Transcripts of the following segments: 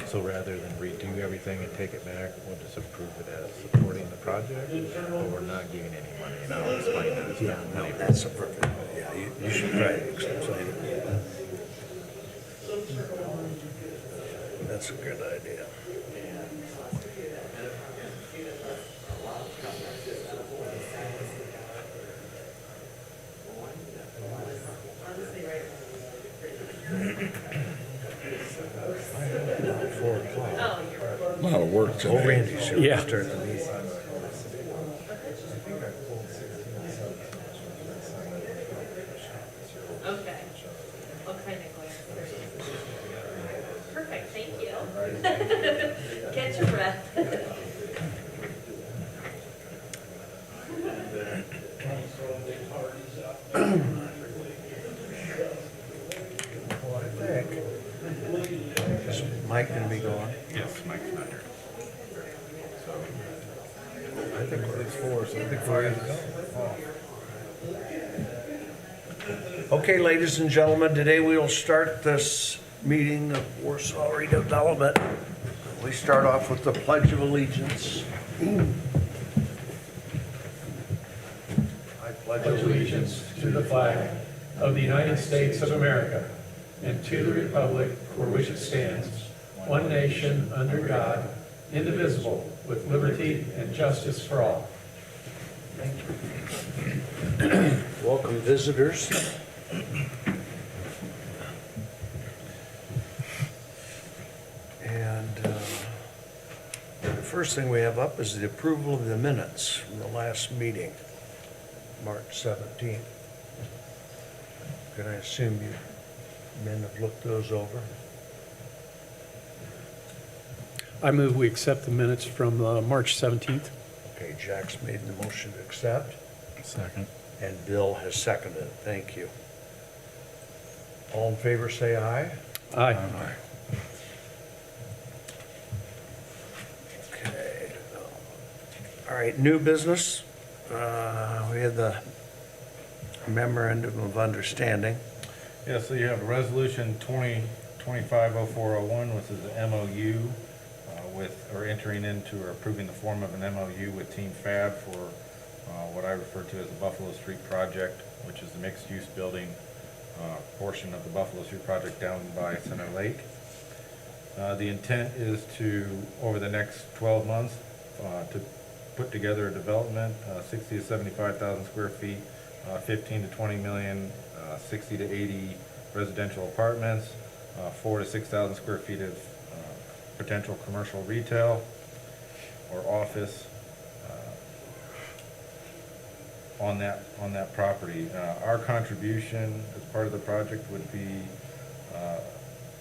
So rather than redo everything and take it back, we'll just approve it as supporting the project, but we're not giving any money, and I'll explain that it's not money. That's a perfect, yeah, you should probably explain it. That's a good idea. A lot of work Oh, today. Randy's here. Yeah. Start the meeting. Okay. What kind of glass? Perfect, thank you. Catch your breath. Well, I think. Is Mike gonna be gone? Yes, Mike's not here. I think we're at four, so I think we're ready to go. Okay, ladies and gentlemen, today we will start this meeting of Warsaw Redevelopment. We start off with the Pledge of Allegiance. I pledge Pledge allegiance to the flag of the United States of America and to the republic for which it stands, one nation, under God, indivisible, with liberty and justice for all. Welcome visitors. And the first thing we have up is the approval of the minutes from the last meeting, March 17th. Can I assume you men have looked those over? I move we accept the minutes from March 17th. Okay, Jack's made the motion to accept, Second. and Bill has seconded it. Thank you. All in favor, say aye. Aye. Okay. All right, new business. We have the memorandum of understanding. Yeah, so you have Resolution 2025-0401, which is the MOU or entering into or approving the form of an MOU with Team Fab for what I refer to as the Buffalo Street Project, which is the mixed-use building portion of the Buffalo Street Project down by Center Lake. The intent is to, over the next 12 months, to put together a development, 60 to 75,000 square feet, 15 to 20 million, 60 to 80 residential apartments, 4 to 6,000 square feet of potential commercial retail or office on that property. Our contribution as part of the project would be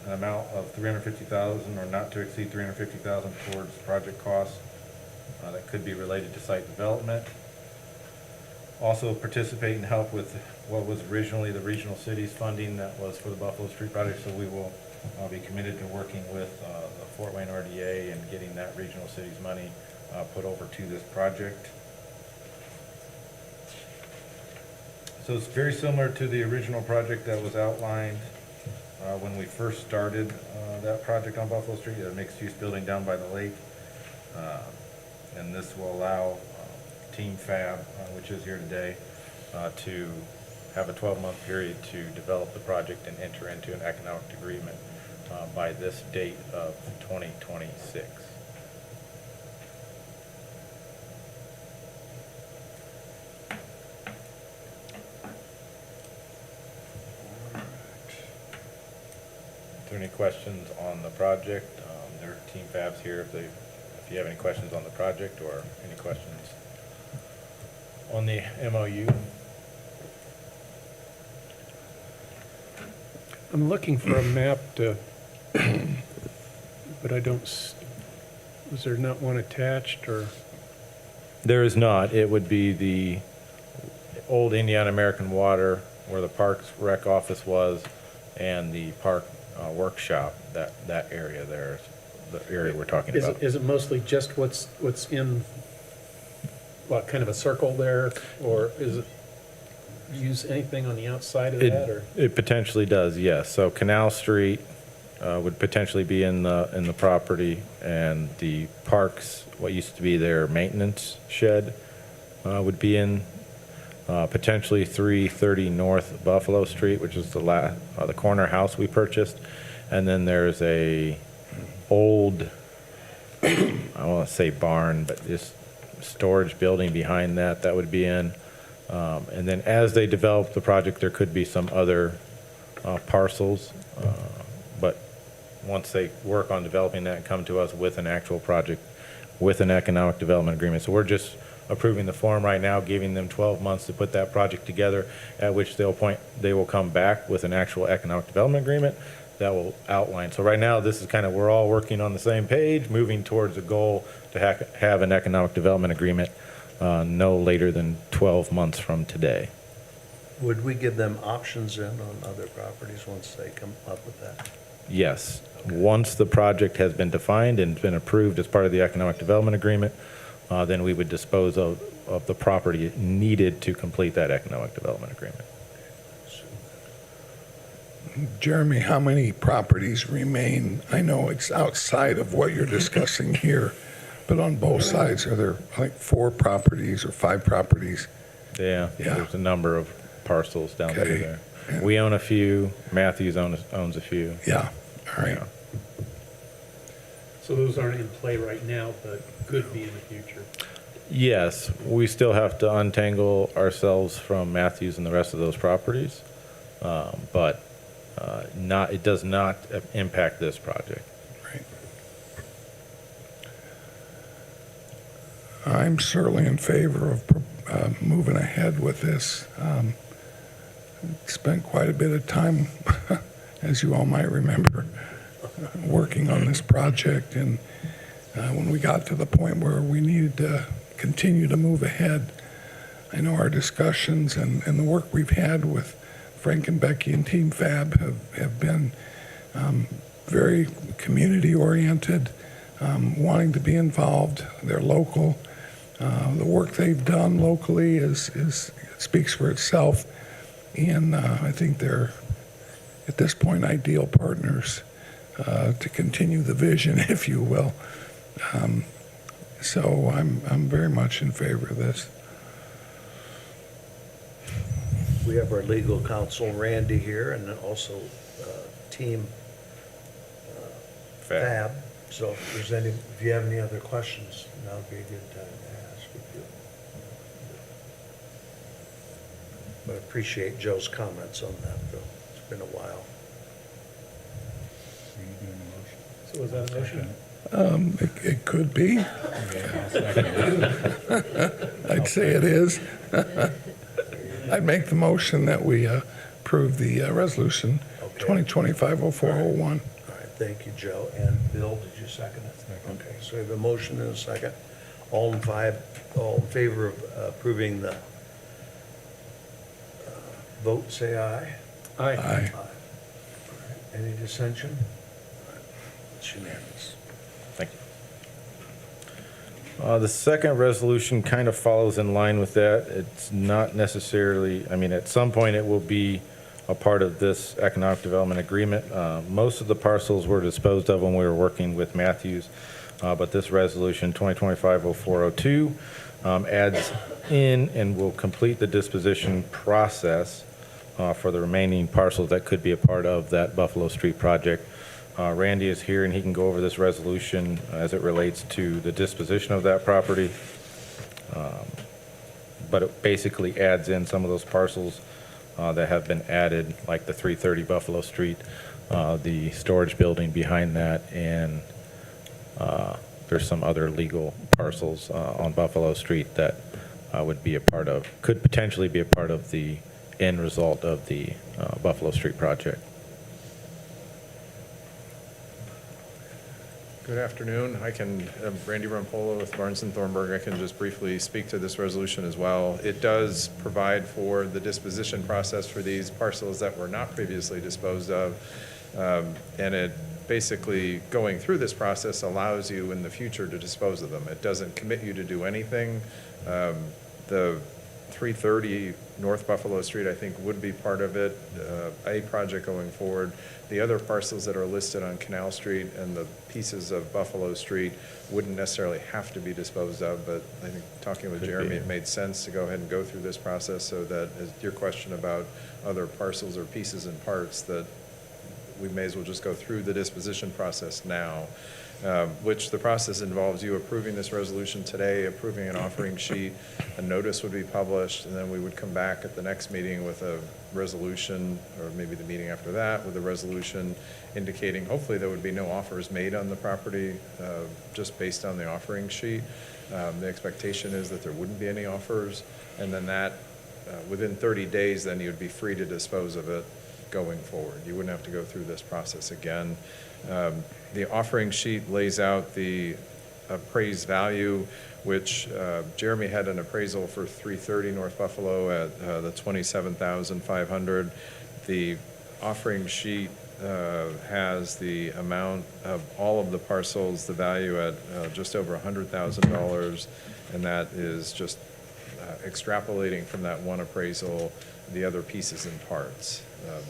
an amount of $350,000 or not to exceed $350,000 towards project costs that could be related to site development. Also participate and help with what was originally the regional cities funding that was for the Buffalo Street Project, so we will be committed to working with the Fort Wayne RDA and getting that regional cities money put over to this project. So it's very similar to the original project that was outlined when we first started that project on Buffalo Street, a mixed-use building down by the lake. And this will allow Team Fab, which is here today, to have a 12-month period to develop the project and enter into an economic agreement by this date of 2026. Are there any questions on the project? Their Team Fab's here if you have any questions on the project or any questions on the MOU. I'm looking for a map to, but I don't, was there not one attached or? There is not. It would be the old Indiana American Water where the Parks Rec office was and the park workshop, that area there is the area we're talking Is about. it mostly just what's in, what, kind of a circle there? Or is it use anything on the outside of that or? It potentially does, yes. So Canal Street would potentially be in the property, and the parks, what used to be their maintenance shed, would be in potentially 330 North Buffalo Street, which is the corner house we purchased, and then there's a old, I don't want to say barn, but this storage building behind that would be in. And then as they develop the project, there could be some other parcels, but once they work on developing that and come to us with an actual project, with an economic development agreement. So we're just approving the form right now, giving them 12 months to put that project together, at which they will come back with an actual economic development agreement that will outline. So right now, this is kind of, we're all working on the same page, moving towards a goal to have an economic development agreement no later than 12 months from today. Would we give them options in on other properties once they come up with that? Yes. Once the project has been defined and been approved as part of the economic development agreement, then we would dispose of the property needed to complete that economic development agreement. Jeremy, how many properties remain? I know it's outside of what you're discussing here, but on both sides, are there like 4 properties or 5 properties? Yeah, Yeah. there's a number of parcels down through Okay. there. Yeah. We own a few, Matthews owns a few. Yeah, all right. Yeah. So those aren't in play right now, but could be in the future. Yes, we still have to untangle ourselves from Matthews and the rest of those properties, but it does not impact this project. Right. I'm certainly in favor of moving ahead with this. Spent quite a bit of time, as you all might remember, working on this project, and when we got to the point where we needed to continue to move ahead, I know our discussions and the work we've had with Frank and Becky and Team Fab have been very community-oriented, wanting to be involved. They're local. The work they've done locally speaks for itself, and I think they're, at this point, ideal partners to continue the vision, if you will. So I'm very much in favor of this. We have our legal counsel, Randy, here, and then also Team Fab. So if you have any other questions, now would be a good time to ask if you. But I appreciate Joe's comments on that, though. It's been a while. So was that a motion? It could be. I'd say it is. I'd make the motion that we approve the resolution Okay. 2025-0401. All right, thank you, Joe. And Bill, did you second it? Okay, so we have a motion and a second. All in favor of approving the vote, say aye. Aye. Aye. Any dissension? All right, it's unanimous. Thank you. The second resolution kind of follows in line with that. It's not necessarily, I mean, at some point it will be a part of this economic development agreement. Most of the parcels were disposed of when we were working with Matthews, but this resolution, 2025-0402, adds in and will complete the disposition process for the remaining parcels that could be a part of that Buffalo Street project. Randy is here and he can go over this resolution as it relates to the disposition of that property. But it basically adds in some of those parcels that have been added, like the 330 Buffalo Street, the storage building behind that, and there's some other legal parcels on Buffalo Street that would be a part of, could potentially be a part of the end result of the Buffalo Street project. Good afternoon. Randy Rampola with Barnes & Thornburg. I can just briefly speak to this resolution as well. It does provide for the disposition process for these parcels that were not previously disposed of. And it basically, going through this process, allows you in the future to dispose of them. It doesn't commit you to do anything. The 330 North Buffalo Street, I think, would be part of it, a project going forward. The other parcels that are listed on Canal Street and the pieces of Buffalo Street wouldn't necessarily have to be disposed of, but I think talking with Could Jeremy, be. it made sense to go ahead and go through this process so that, as your question about other parcels or pieces and parts, that we may as well just go through the disposition process now, which the process involves you approving this resolution today, approving an offering sheet, a notice would be published, and then we would come back at the next meeting with a resolution, or maybe the meeting after that, with a resolution indicating, hopefully there would be no offers made on the property, just based on the offering sheet. The expectation is that there wouldn't be any offers, and then that, within 30 days, then you'd be free to dispose of it going forward. You wouldn't have to go through this process again. The offering sheet lays out the appraised value, which Jeremy had an appraisal for 330 North Buffalo at the $27,500. The offering sheet has the amount of all of the parcels, the value at just over $100,000, and that is just extrapolating from that one appraisal the other pieces and parts.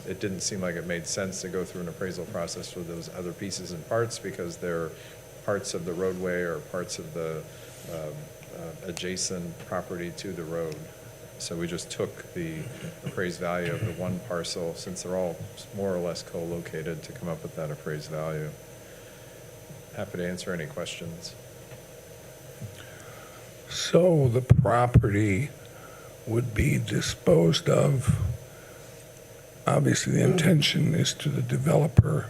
It didn't seem like it made sense to go through an appraisal process for those other pieces and parts because they're parts of the roadway or parts of the adjacent property to the road. So we just took the appraised value of the one parcel, since they're all more or less co-located, to come up with that appraised value. Happy to answer any questions. So the property would be disposed of. Obviously, the intention is to the developer,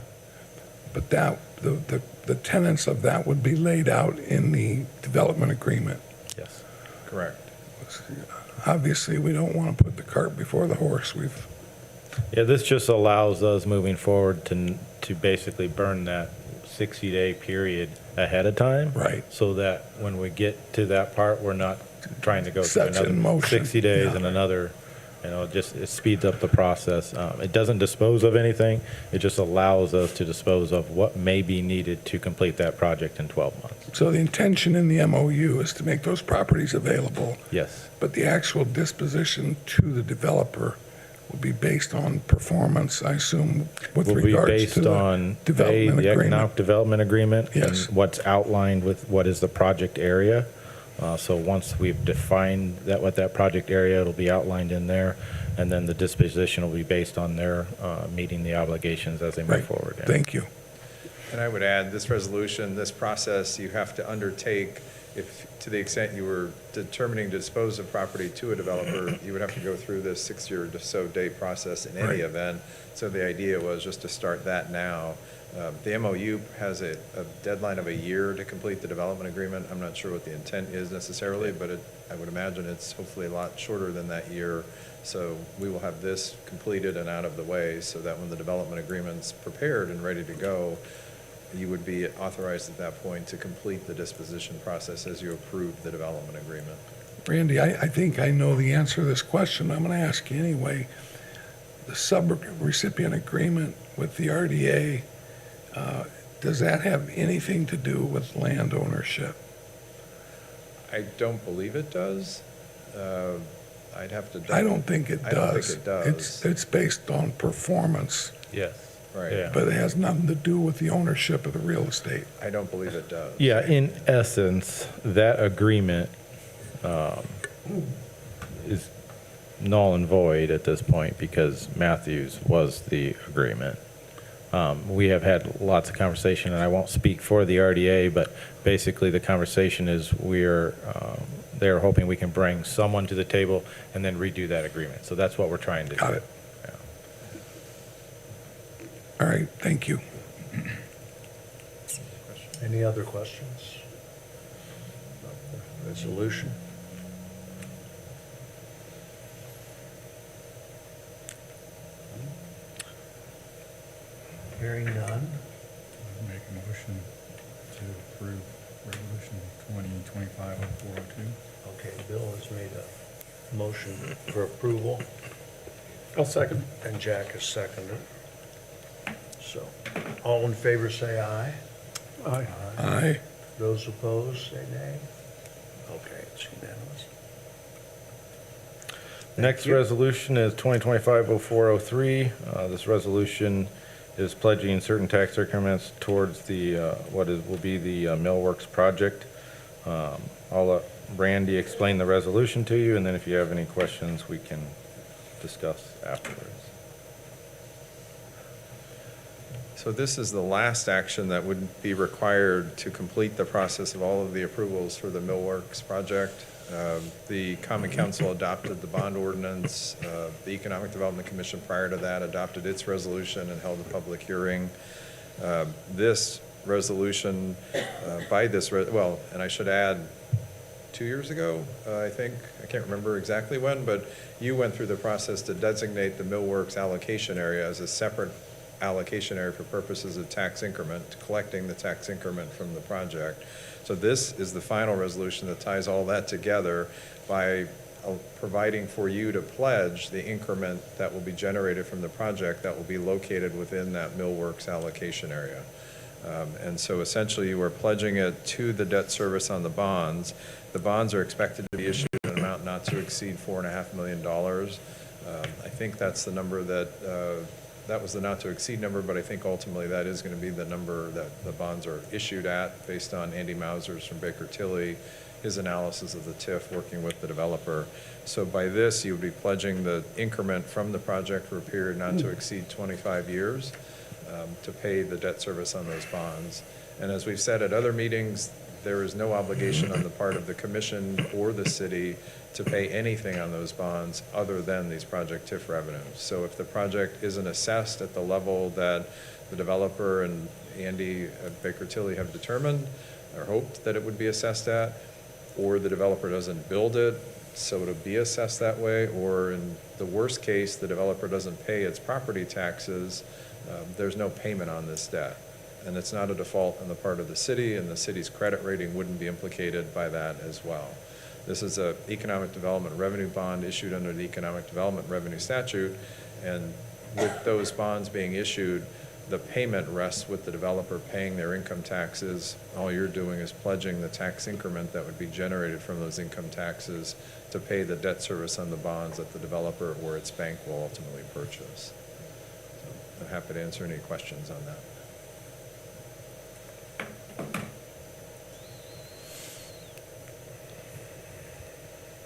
but that, the tenants of that would be laid out in the development agreement. Yes. Correct. Obviously, we don't want to put the cart before the horse. Yeah, this just allows us moving forward to basically burn that 60-day period ahead of time. Right. So that when we get to that part, we're not trying to go through Sets in another motion. 60 days Yeah. and another, it speeds up the process. It doesn't dispose of anything. It just allows us to dispose of what may be needed to complete that project in 12 months. So the intention in the MOU is to make those properties available, Yes. but the actual disposition to the developer will be based on performance, I assume, with Will be regards to based the on development the agreement. economic development agreement Yes. and what's outlined with what is the project area. So once we've defined that, what that project area, it'll be outlined in there, and then the disposition will be based on their meeting the obligations as they move Right. forward. Yeah. Thank you. And I would add, this resolution, this process, you have to undertake, if, to the extent you were determining to dispose of property to a developer, you would have to go through this 60 or so day process in any Right. event. So the idea was just to start that now. The MOU has a deadline of a year to complete the development agreement. I'm not sure what the intent is necessarily, but I would imagine it's hopefully a lot shorter than that year. So we will have this completed and out of the way so that when the development agreement's prepared and ready to go, you would be authorized at that point to complete the disposition process as you approve the development agreement. Randy, I think I know the answer to this question. I'm going to ask you anyway. The sub-recipient agreement with the RDA, does that have anything to do with land ownership? I don't believe it does. I'd have to. I don't think it does. I don't think it does. It's based on performance, Yes. Right. Yeah. but it has nothing to do with the ownership of the real estate. I don't believe it does. Yeah, in essence, that agreement is null and void at this point because Matthews was the agreement. We have had lots of conversation, and I won't speak for the RDA, but basically the conversation is they're hoping we can bring someone to the table and then redo that agreement. So that's what we're trying to do. Got it. Yeah. All right, thank you. Any other questions? Resolution? Hearing none. Make a motion to approve resolution 2025-0402. Okay, Bill has made a motion for approval, I'll second. and Jack has seconded. So, all in favor say aye. Aye. Aye. Those opposed say nay. Okay, it's unanimous. Next resolution is 2025-0403. This resolution is pledging certain tax increments towards the, will be the Millworks project. I'll let Randy explain the resolution to you, and then if you have any questions, we can discuss afterwards. So this is the last action that would be required to complete the process of all of the approvals for the Millworks project. The Common Council adopted the bond ordinance. The Economic Development Commission prior to that adopted its resolution and held a public hearing. This resolution, and I should add, 2 years ago, I think, I can't remember exactly when, but you went through the process to designate the Millworks allocation area as a separate allocation area for purposes of tax increment, collecting the tax increment from the project. So this is the final resolution that ties all that together by providing for you to pledge the increment that will be generated from the project that will be located within that Millworks allocation area. And so essentially you are pledging it to the debt service on the bonds. The bonds are expected to be issued in an amount not to exceed $4.5 million. I think that's the number that was the not to exceed number, but I think ultimately that is going to be the number that the bonds are issued at based on Andy Mauser's from Baker Tilly, his analysis of the TIF working with the developer. So by this, you would be pledging the increment from the project for a period not to exceed 25 years to pay the debt service on those bonds. And as we've said at other meetings, there is no obligation on the part of the commission or the city to pay anything on those bonds other than these project TIF revenues. So if the project isn't assessed at the level that the developer and Andy at Baker Tilly have determined or hoped that it would be assessed at, or the developer doesn't build it, so it'll be assessed that way, or in the worst case, the developer doesn't pay its property taxes, there's no payment on this debt. And it's not a default on the part of the city, and the city's credit rating wouldn't be implicated by that as well. This is an economic development revenue bond issued under the Economic Development Revenue Statute, and with those bonds being issued, the payment rests with the developer paying their income taxes. All you're doing is pledging the tax increment that would be generated from those income taxes to pay the debt service on the bonds that the developer or its bank will ultimately purchase. So I'm happy to answer any questions on that.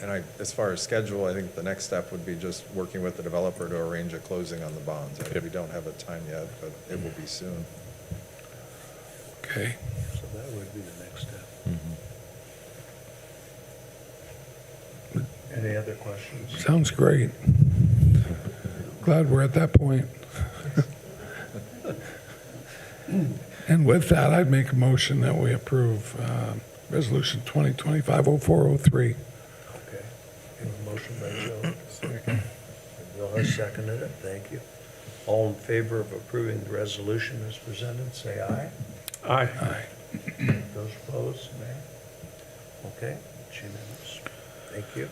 And as far as schedule, I think the next step would be just working with the developer to arrange a closing on the bonds. We don't have a time yet, but it will be soon. Okay. So that would be the next step. Any other questions? Sounds great. Glad we're at that point. And with that, I'd make a motion that we approve Resolution 2025-0403. Okay. A motion by Joe. Second. Bill has seconded it. Thank you. All in favor of approving the resolution as presented, say aye. Aye. Aye. Those opposed, nay. Okay, it's unanimous. Thank you.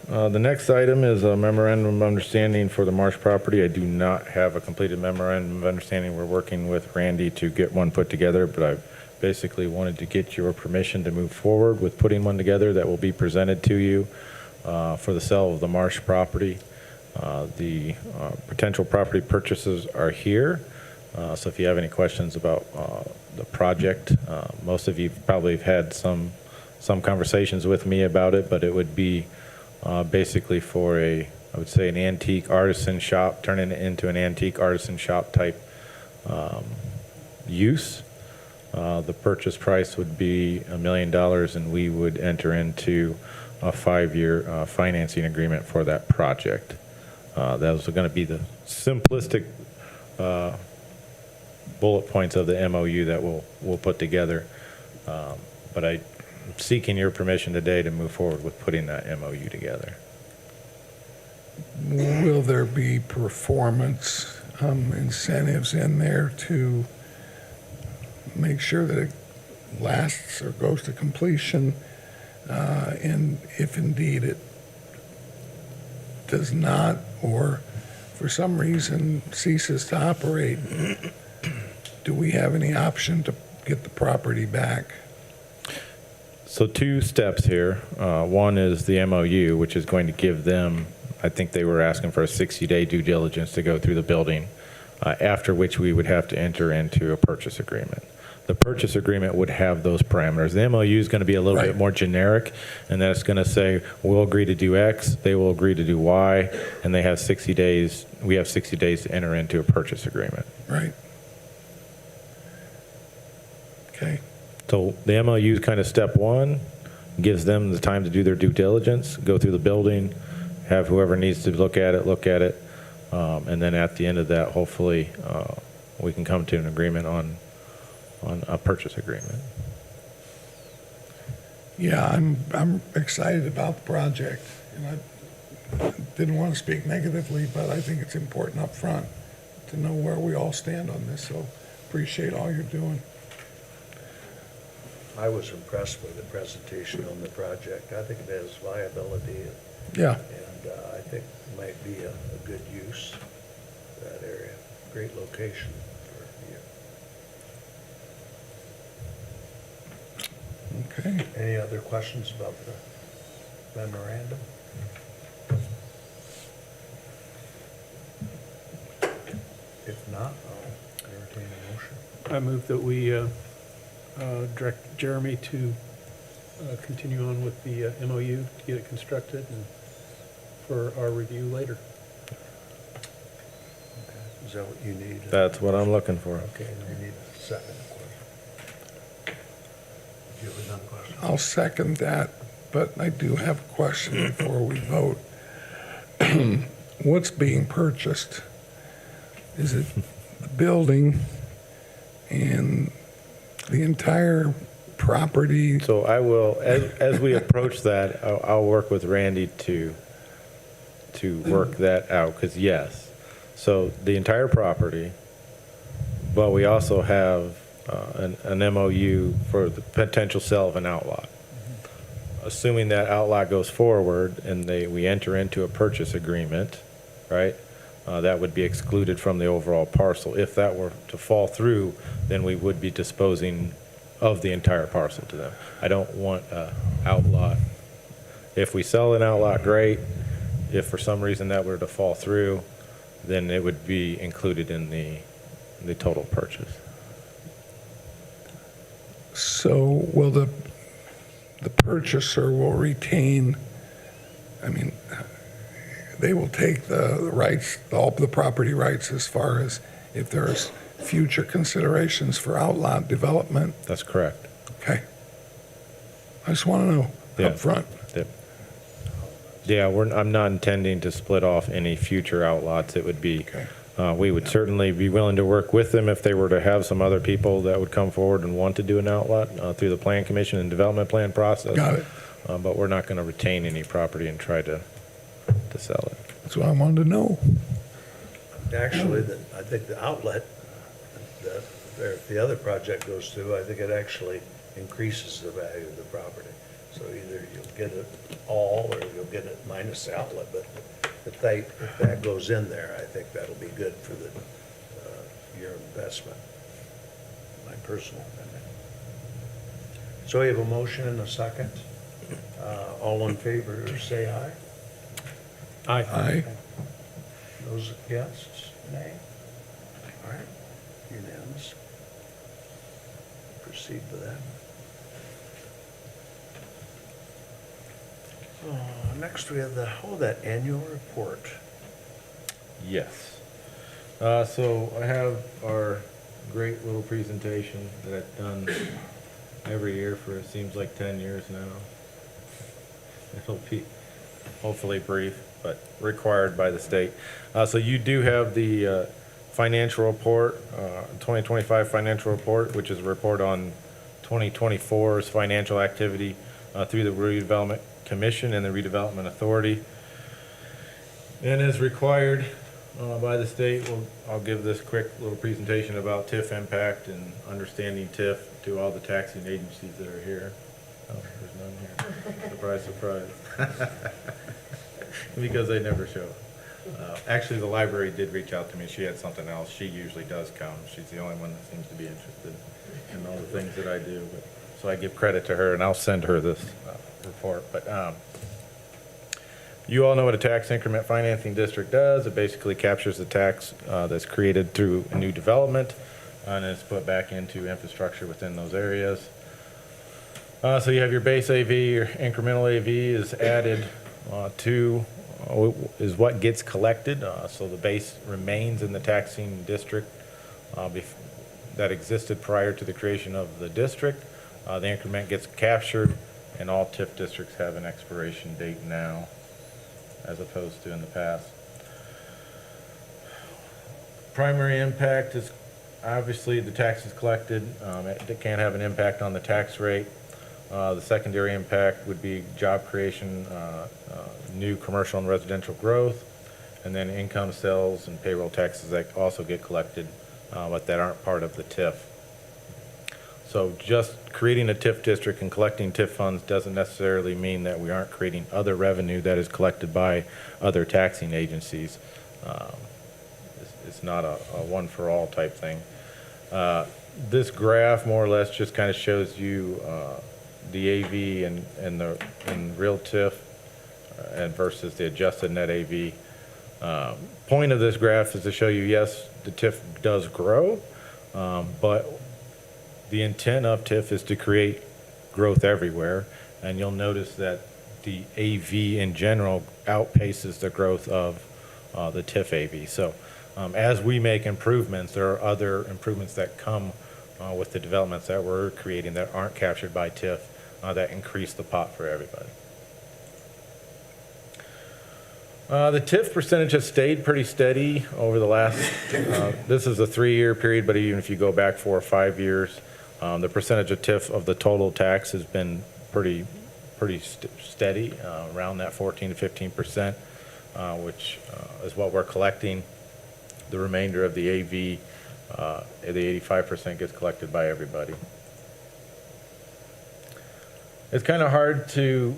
The next item is a memorandum of understanding for the Marsh property. I do not have a completed memorandum of understanding. We're working with Randy to get one put together, but I basically wanted to get your permission to move forward with putting one together that will be presented to you for the sale of the Marsh property. The potential property purchases are here. So if you have any questions about the project, most of you probably have had some conversations with me about it, but it would be basically for I would say an antique artisan shop, turning it into an antique artisan shop type use. The purchase price would be $1 million, and we would enter into a 5-year financing agreement for that project. That was going to be the simplistic bullet points of the MOU that we'll put together. But I'm seeking your permission today to move forward with putting that MOU together. Will there be performance incentives in there to make sure that it lasts or goes to completion? And if indeed it does not, or for some reason ceases to operate, do we have any option to get the property back? So two steps here. One is the MOU, which is going to give them, I think they were asking for a 60-day due diligence to go through the building, after which we would have to enter into a purchase agreement. The purchase agreement would have those parameters. The MOU is going to be a little bit Right. more generic, and that's going to say, we'll agree to do X, they will agree to do Y, and they have 60 days, we have 60 days to enter into a purchase agreement. Right. Okay. So the MOU is kind of step one, gives them the time to do their due diligence, go through the building, have whoever needs to look at it, and then at the end of that, hopefully, we can come to an agreement on a purchase agreement. Yeah, I'm excited about the project, and I didn't want to speak negatively, but I think it's important up front to know where we all stand on this, so appreciate all you're doing. I was impressed with the presentation on the project. I think it has viability, Yeah, and I think it might be a good use of that area. Great location for you. okay. Any other questions about the memorandum? If not, I'll entertain a motion. I move that we direct Jeremy to continue on with the MOU to get it constructed and for our review later. Okay. Is that what you need? That's what I'm looking for. Okay, then we need a second question. Do you have another question? I'll second that, but I do have a question before we vote. What's being purchased? Is it the building and the entire property? So I will, as we approach that, I'll work with Randy to work that out, because yes. So the entire property, but we also have an MOU for the potential sale of an outlot. Assuming that outlot goes forward and we enter into a purchase agreement, right? That would be excluded from the overall parcel. If that were to fall through, then we would be disposing of the entire parcel to them. I don't want an outlot. If we sell an outlot, great. If for some reason that were to fall through, then it would be included in the total purchase. So will the purchaser will retain, I mean, they will take the rights, all the property rights as far as if there's future considerations for outlot development? That's correct. Okay. I just want to know Yeah. up front. Yep. Yeah, I'm not intending to split off any future outlots. It would be, Okay. we would certainly be willing to work with them if they were to have some other people that would come forward and want to do an outlot through the Plan Commission and Development Plan process. Got it. But we're not going to retain any property and try to sell it. That's what I wanted to know. Actually, I think the outlet, if the other project goes through, I think it actually increases the value of the property. So either you'll get it all, or you'll get it minus the outlet, but if that goes in there, I think that'll be good for your investment, my personal opinion. So we have a motion and a second. All in favor, say aye. Aye. Those against, nay? All right, unanimous. Proceed with that. Next, we have that annual report. Yes. So I have our great little presentation that I've done every year for, it seems like 10 years now. It'll be hopefully brief, but required by the state. So you do have the financial report, 2025 financial report, which is a report on 2024's financial activity through the Redevelopment Commission and the Redevelopment Authority. And as required by the state, I'll give this quick little presentation about TIF impact and understanding TIF to all the taxing agencies that are here. Oh, there's none here. Surprise, surprise. Because they never show. Actually, the library did reach out to me. She had something else. She usually does come. She's the only one that seems to be interested in all the things that I do. But so I give credit to her, and I'll send her this report. But you all know what a tax increment financing district does. It basically captures the tax that's created through a new development, and it's put back into infrastructure within those areas. So you have your base AV, your incremental AV is added to, is what gets collected. So the base remains in the taxing district that existed prior to the creation of the district. The increment gets captured, and all TIF districts have an expiration date now, as opposed to in the past. Primary impact is obviously the taxes collected. It can have an impact on the tax rate. The secondary impact would be job creation, new commercial and residential growth, and then income, sales, and payroll taxes that also get collected, but that aren't part of the TIF. So just creating a TIF district and collecting TIF funds doesn't necessarily mean that we aren't creating other revenue that is collected by other taxing agencies. It's not a one-for-all type thing. This graph more or less just kind of shows you the AV and real TIF and versus the adjusted net AV. Point of this graph is to show you, yes, the TIF does grow, but the intent of TIF is to create growth everywhere, and you'll notice that the AV in general outpaces the growth of the TIF AV. So as we make improvements, there are other improvements that come with the developments that we're creating that aren't captured by TIF that increase the pot for everybody. The TIF percentage has stayed pretty steady over the last, this is a 3-year period, but even if you go back 4 or 5 years, the percentage of TIF of the total tax has been pretty steady, around that 14 to 15%, which is what we're collecting. The remainder of the AV, the 85% gets collected by everybody. It's kind of hard to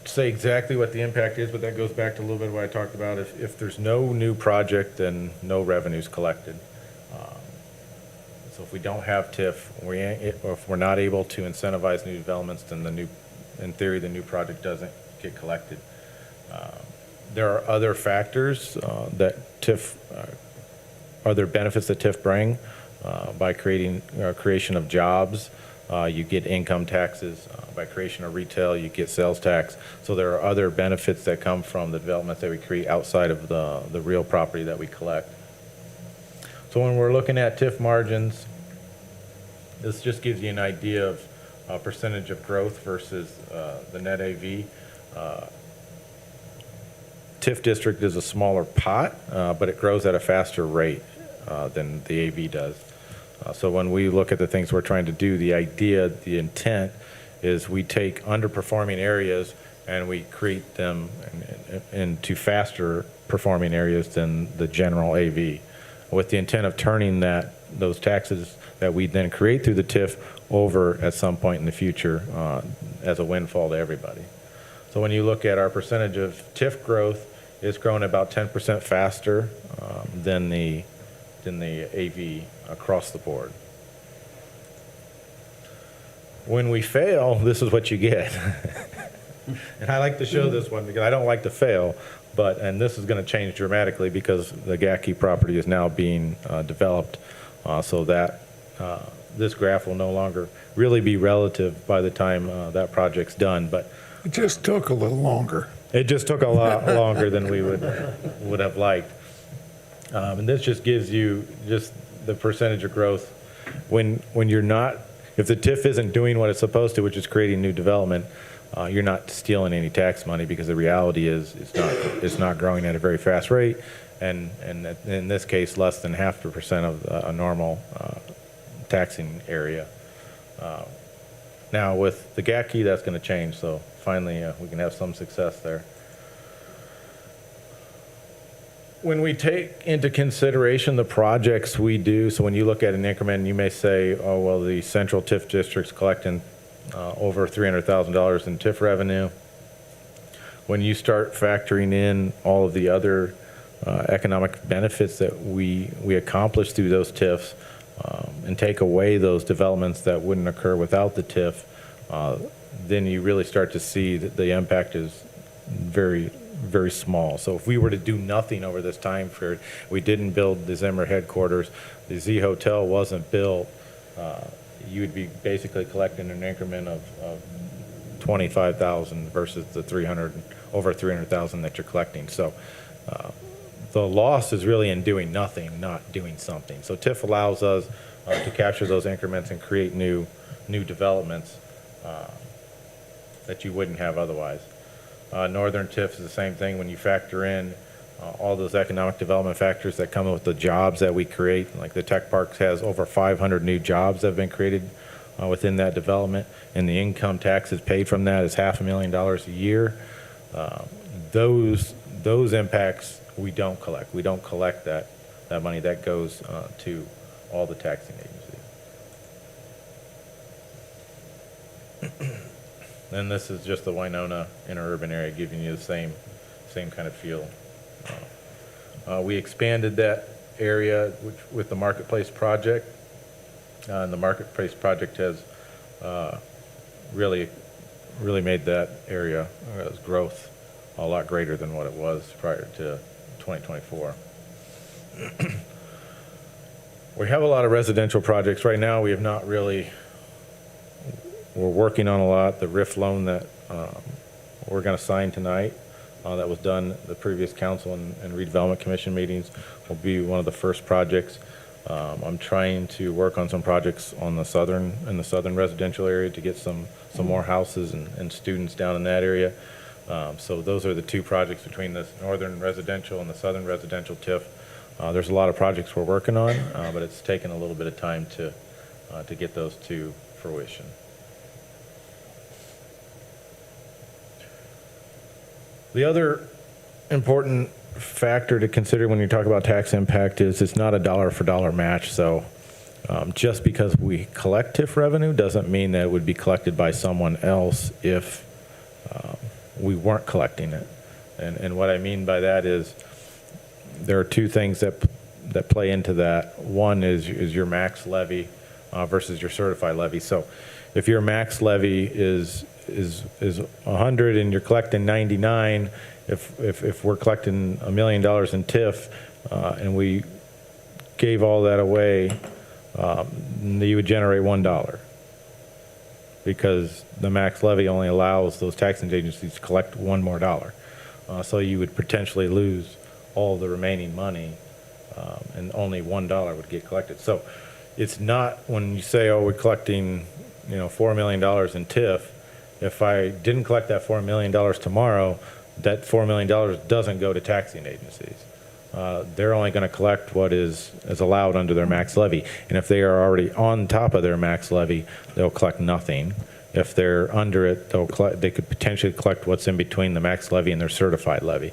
say exactly what the impact is, but that goes back to a little bit of what I talked about. If there's no new project, then no revenue's collected. So if we don't have TIF, or if we're not able to incentivize new developments, then in theory, the new project doesn't get collected. There are other factors that TIF, other benefits that TIF bring by creation of jobs. You get income taxes. By creation of retail, you get sales tax. So there are other benefits that come from the developments that we create outside of the real property that we collect. So when we're looking at TIF margins, this just gives you an idea of percentage of growth versus the net AV. TIF district is a smaller pot, but it grows at a faster rate than the AV does. So when we look at the things we're trying to do, the intent is we take underperforming areas and we create them into faster performing areas than the general AV, with the intent of turning those taxes that we then create through the TIF over at some point in the future as a windfall to everybody. So when you look at our percentage of TIF growth, it's grown about 10% faster than the AV across the board. When we fail, this is what you get. And I like to show this one because I don't like to fail, and this is going to change dramatically because the GACI property is now being developed, so that this graph will no longer really be relative by the time that project's done. But It just took a little longer. it just took a lot longer than we would have liked. And this just gives you just the percentage of growth when you're not, if the TIF isn't doing what it's supposed to, which is creating new development, you're not stealing any tax money, because the reality is it's not growing at a very fast rate, and in this case less than 0.5% of a normal taxing area. Now with the GACI, that's going to change, so finally we can have some success there. When we take into consideration the projects we do, so when you look at an increment, you may say, oh, well, the central TIF district's collecting over $300,000 in TIF revenue. When you start factoring in all of the other economic benefits that we accomplish through those TIFs, and take away those developments that wouldn't occur without the TIF, then you really start to see that the impact is very, very small. So if we were to do nothing over this time period, we didn't build the Zimmer headquarters, the Z Hotel wasn't built, you would be basically collecting an increment of 25,000 versus the over 300,000 that you're collecting. So the loss is really in doing nothing, not doing something. So TIF allows us to capture those increments and create new developments that you wouldn't have otherwise. Northern TIF is the same thing when you factor in all those economic development factors that come with the jobs that we create. Like the tech parks has over 500 new jobs that have been created within that development, and the income taxes paid from that is $500,000 a year. Those impacts we don't collect. We don't collect that money. That goes to all the taxing agencies. And this is just the Winona interurban area, giving you the same kind of feel. We expanded that area with the Marketplace project. And the Marketplace project has really made that area growth a lot greater than what it was prior to 2024. We have a lot of residential projects. Right now, we have not really, we're working on a lot. The RIF loan that we're going to sign tonight that was done the previous council and redevelopment commission meetings will be one of the first projects. I'm trying to work on some projects on the southern residential area to get some more houses and students down in that area. So those are the two projects between the northern residential and the southern residential TIF. There's a lot of projects we're working on, but it's taken a little bit of time to get those to fruition. The other important factor to consider when you talk about tax impact is it's not a dollar for dollar match. So just because we collect TIF revenue doesn't mean that it would be collected by someone else if we weren't collecting it. And what I mean by that is there are two things that play into that. One is your max levy versus your certified levy. So if your max levy is 100 and you're collecting 99, if we're collecting $1 million in TIF and we gave all that away, you would generate $1 because the max levy only allows those taxing agencies to collect $1 more. So you would potentially lose all the remaining money and only $1 would get collected. So it's not when you say, oh, we're collecting $4 million in TIF. If I didn't collect that $4 million tomorrow, that $4 million doesn't go to taxing agencies. They're only going to collect what is allowed under their max levy. And if they are already on top of their max levy, they'll collect nothing. If they're under it, they could potentially collect what's in between the max levy and their certified levy.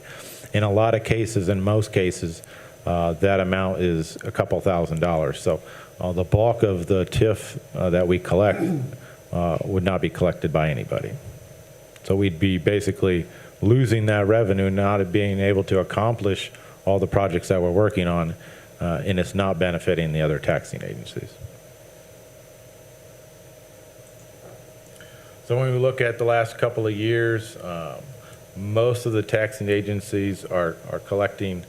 In a lot of cases, in most cases, that amount is a couple $1,000s. So the bulk of the TIF that we collect would not be collected by anybody. So we'd be basically losing that revenue, not being able to accomplish all the projects that we're working on, and it's not benefiting the other taxing agencies. So when we look at the last couple of years, most of the taxing agencies are collecting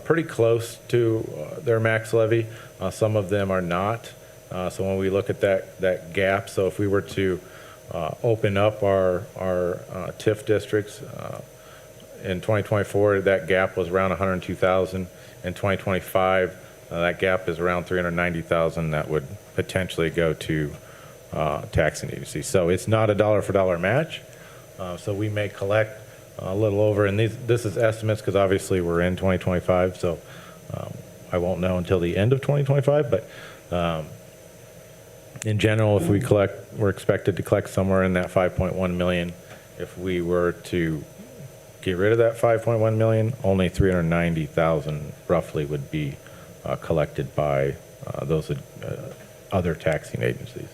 pretty close to their max levy. Some of them are not. So when we look at that gap, so if we were to open up our TIF districts in 2024, that gap was around 102,000. In 2025, that gap is around 390,000. That would potentially go to taxing agencies. So it's not a dollar for dollar match. So we may collect a little over, and this is estimates because obviously we're in 2025. So I won't know until the end of 2025, but in general, if we collect, we're expected to collect somewhere in that 5.1 million. If we were to get rid of that 5.1 million, only 390,000 roughly would be collected by those other taxing agencies.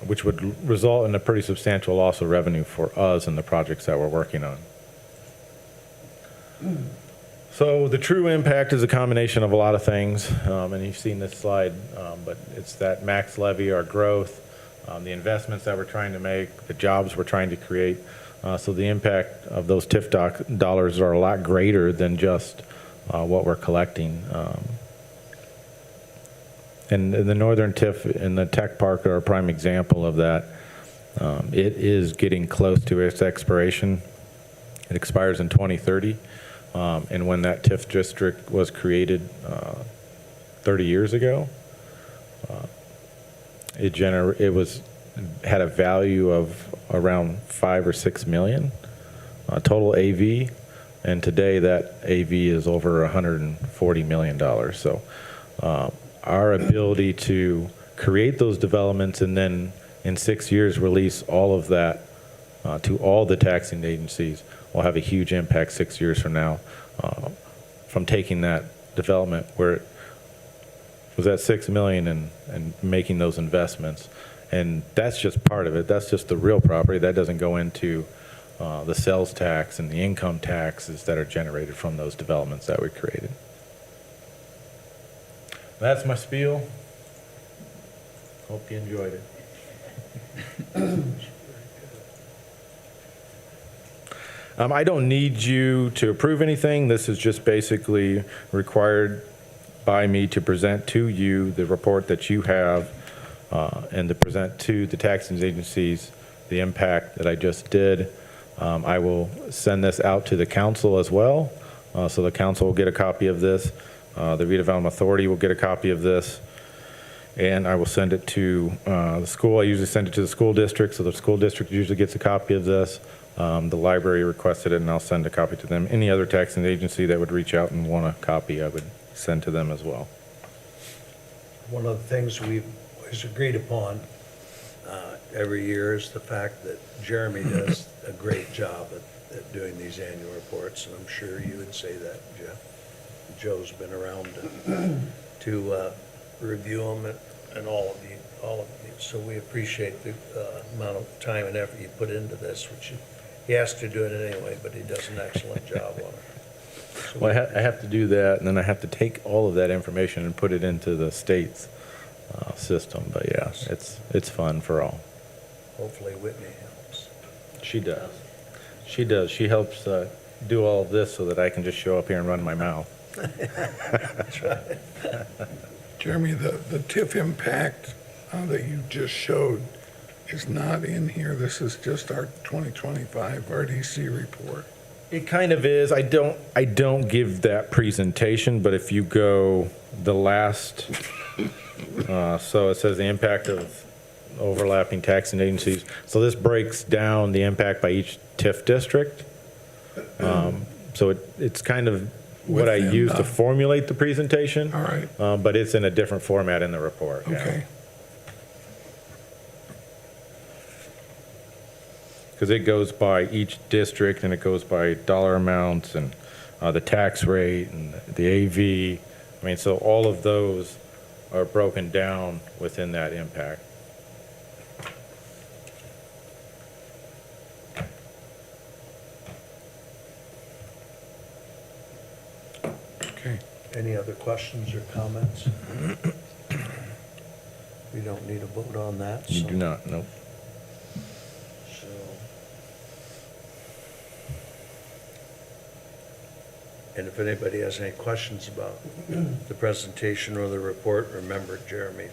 Which would result in a pretty substantial loss of revenue for us and the projects that we're working on. So the true impact is a combination of a lot of things, and you've seen this slide, but it's that max levy, our growth, the investments that we're trying to make, the jobs we're trying to create. So the impact of those TIF dollars are a lot greater than just what we're collecting. And the Northern TIF and the Tech Park are a prime example of that. It is getting close to its expiration. It expires in 2030. And when that TIF district was created 30 years ago, it had a value of around 5 or 6 million total AV, and today that AV is over $140 million. So our ability to create those developments and then in 6 years release all of that to all the taxing agencies will have a huge impact 6 years from now, from taking that development where it was at 6 million and making those investments. And that's just part of it. That's just the real property. That doesn't go into the sales tax and the income taxes that are generated from those developments that we created. That's my spiel. Hope you enjoyed it. I don't need you to approve anything. This is just basically required by me to present to you the report that you have and to present to the taxing agencies the impact that I just did. I will send this out to the council as well, so the council will get a copy of this. The Redevelopment Authority will get a copy of this, and I will send it to the school. I usually send it to the school district, so the school district usually gets a copy of this. The library requested it, and I'll send a copy to them. Any other taxing agency that would reach out and want a copy, I would send to them as well. One of the things we've always agreed upon every year is the fact that Jeremy does a great job at doing these annual reports, and I'm sure you would say that, Jeff. Joe's been around to review them and all of you. So we appreciate the amount of time and effort you put into this, which he has to do it anyway, but he does an excellent job on it. So Well, I have to do that, and then I have to take all of that information and put it into the state's system. But yeah, it's fun for all. hopefully Whitney helps. She does. She does. She helps do all of this so that I can just show up here and run my mouth. That's right. Jeremy, the TIF impact that you just showed is not in here. This is just our 2025 RDC report. It kind of is. I don't give that presentation, but if you go the last, so it says the impact of overlapping taxing agencies. So this breaks down the impact by each TIF district. So it's kind of what I Within use the- to formulate the presentation. All right, But it's in a different format in the report. yeah. okay. Because it goes by each district, and it goes by dollar amounts and the tax rate and the AV. I mean, so all of those are broken down within that impact. Okay. Any other questions or comments? We don't need a vote on that. You so- do not, nope. So. And if anybody has any questions about the presentation or the report, remember Jeremy.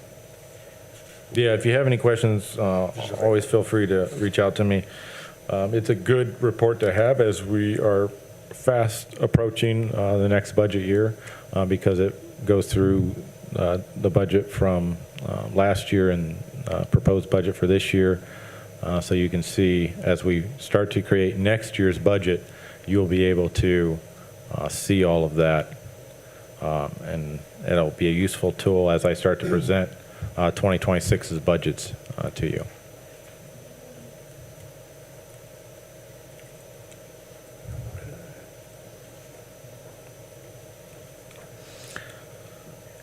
Yeah, if you have any questions, always feel free to reach out to me. It's a good report to have as we are fast approaching the next budget year because it goes through the budget from last year and proposed budget for this year. So you can see as we start to create next year's budget, you'll be able to see all of that. And it'll be a useful tool as I start to present 2026's budgets to you.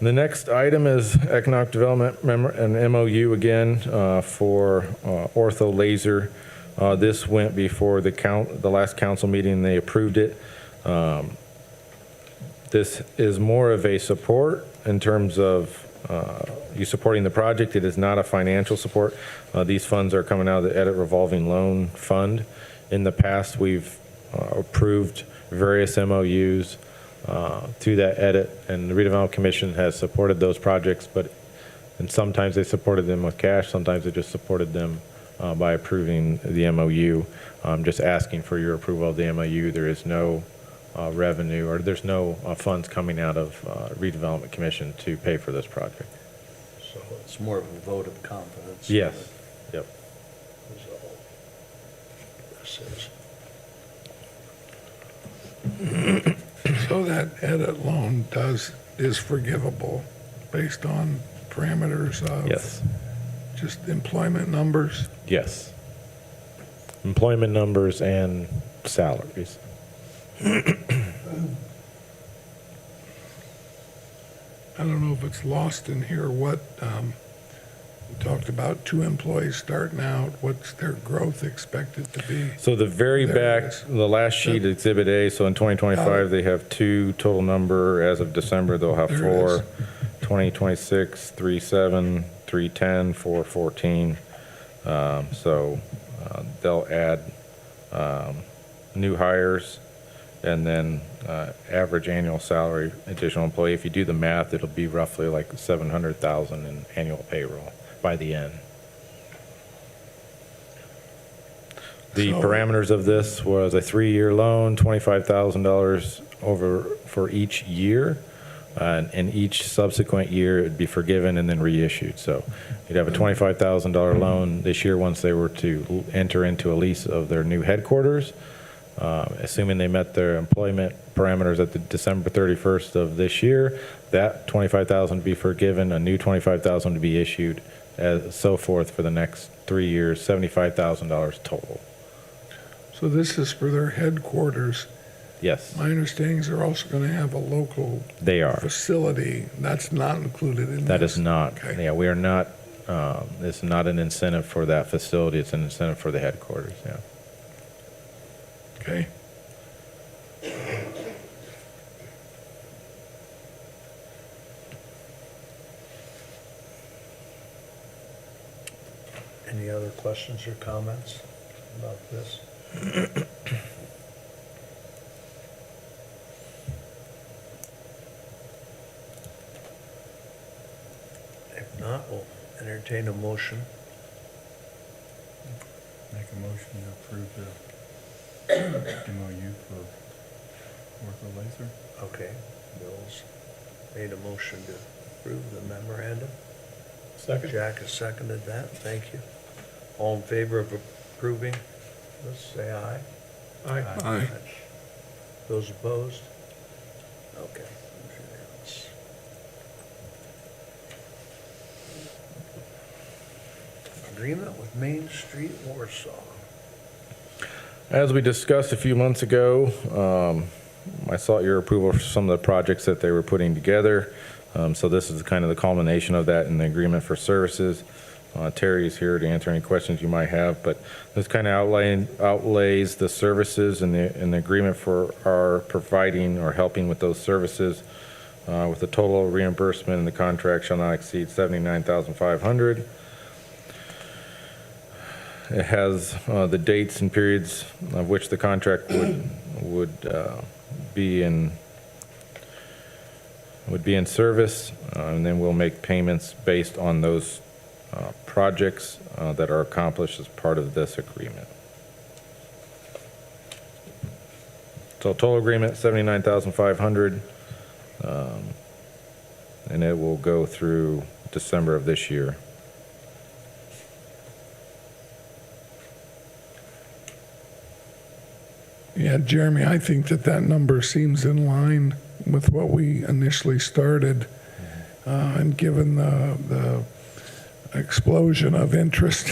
The next item is economic development and MOU again for ortho laser. This went before the last council meeting, and they approved it. This is more of a support in terms of you supporting the project. It is not a financial support. These funds are coming out of the Edit Revolving Loan Fund. In the past, we've approved various MOUs through that edit, and the Redevelopment Commission has supported those projects, and sometimes they supported them with cash, sometimes they just supported them by approving the MOU. Just asking for your approval of the MOU. There is no revenue, or there's no funds coming out of Redevelopment Commission to pay for this project. So it's more of a vote of confidence. Yes. Yep. Is all this is. So that edit loan is forgivable based on parameters of Yes. just employment numbers? Yes. Employment numbers and salaries. I don't know if it's lost in here what, we talked about 2 employees starting out, what's their growth expected to be? So the very There it back, is. the last sheet, Exhibit A, so in 2025, they have 2 total number. As of December, they'll have There it 4. is. 2026, 3/7, 3/10, 4/14. So they'll add new hires, and then average annual salary, additional employee. If you do the math, it'll be roughly like 700,000 in annual payroll by the end. The So- parameters of this was a 3-year loan, $25,000 over for each year. And each subsequent year, it'd be forgiven and then reissued. So you'd have a $25,000 loan this year once they were to enter into a lease of their new headquarters, assuming they met their employment parameters at the December 31st of this year. That $25,000 would be forgiven, a new $25,000 to be issued, as so forth for the next 3 years, $75,000 total. So this is for their headquarters. Yes, My understanding is they're also going to have a local they are. facility. That's not included in this. That is not, Okay. yeah, we are not, it's not an incentive for that facility, it's an incentive for the headquarters, yeah. Okay. Any other questions or comments about this? If not, we'll entertain a motion. Make a motion to approve the MOU for Ortho Laser. Okay, Bill's made a motion to approve the memorandum. Second? Jack has seconded that, thank you. All in favor of approving, let's say aye. Aye. Aye. Those opposed? Okay. unanimous. Agreement with Main Street Warsaw. As we discussed a few months ago, I sought your approval for some of the projects that they were putting together. So this is kind of the culmination of that in the agreement for services. Terry is here to answer any questions you might have, but this kind of outlays the services and the agreement for our providing or helping with those services, with the total reimbursement in the contract shall not exceed $79,500. It has the dates and periods of which the contract would be in service, and then we'll make payments based on those projects that are accomplished as part of this agreement. So total agreement, $79,500, and it will go through December of this year. Yeah, Jeremy, I think that number seems in line with what we initially started. And given the explosion of interest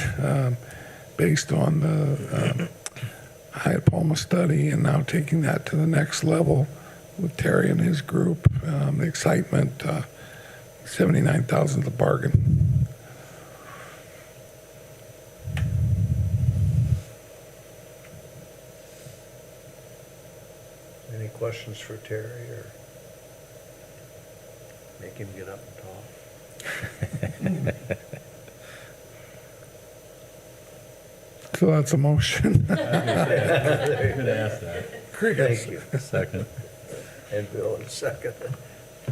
based on the Hyatt Palma study, and now taking that to the next level with Terry and his group, the excitement, 79,000 is a bargain. Any questions for Terry or Make him get up and talk. So that's a motion. I'm gonna ask that. Crickets. Thank you. Second. And Bill in a second.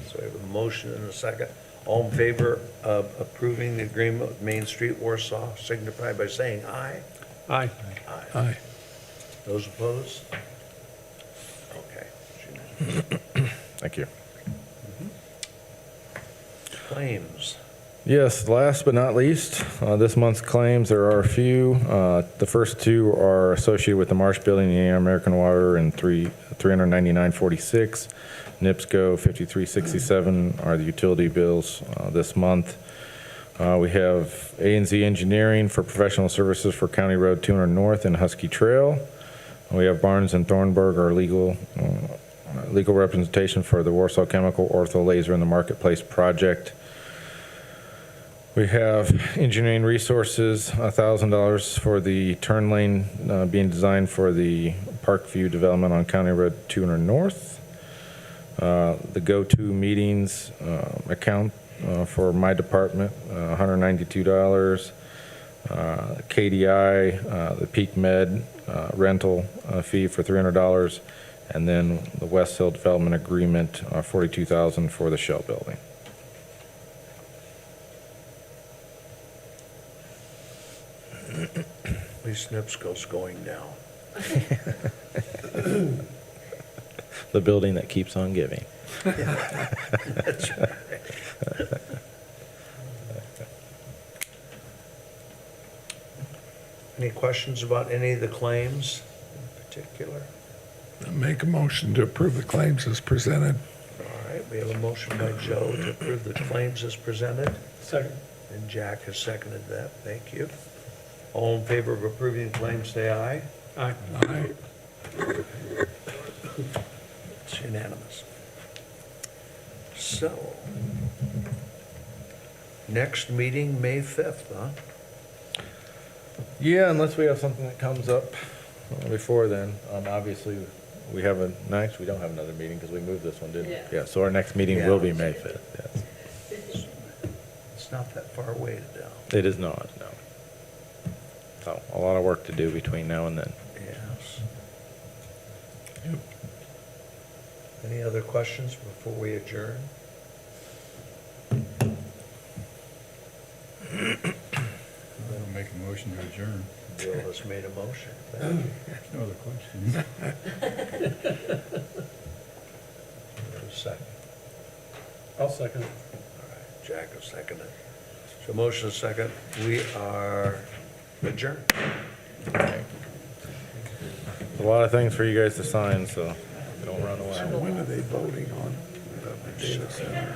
So we have a motion and a second. All in favor of approving the agreement with Main Street Warsaw, signify by saying aye. Aye. Aye. Those opposed? Okay. Thank you. Claims. Yes, last but not least, this month's claims, there are a few. The first two are associated with the Marsh Building, the American Water, and $399.46. NIPSCO 5367 are the utility bills this month. We have A&Z Engineering for professional services for County Road 200 North and Husky Trail. We have Barnes and Thornburg, our legal representation for the Warsaw Chemical Ortho Laser in the Marketplace project. We have Engineering Resources, $1,000 for the turn lane being designed for the Parkview development on County Road 200 North. The go-to meetings account for my department, $192. KDI, the Peak Med rental fee for $300. And then the West Hill Development Agreement, $42,000 for the Shell building. At least NIPSCO's going down. The building that keeps on giving. That's right. Any questions about any of the claims in particular? Make a motion to approve the claims as presented. All right, we have a motion by Joe to approve the claims as presented, Second. and Jack has seconded that. Thank you. All in favor of approving claims, say aye. Aye. Aye. It's unanimous. So, next meeting, May 5th, huh? Yeah, unless we have something that comes up before then. Obviously, we have we don't have another meeting because we moved this one, didn't we? Yeah. Yeah, so our next meeting Yeah. will be May 5th, yes. It's not that far away now. It is not, no. So, a lot of work to do between now and then. Yes. Any other questions before we adjourn? I'll make a motion to adjourn. Bill has made a motion. No other questions. Second. I'll second. All right, Jack will second it. So motion is second. We are adjourned. A lot of things for you guys to sign, so don't run away. So when are they voting on the data center?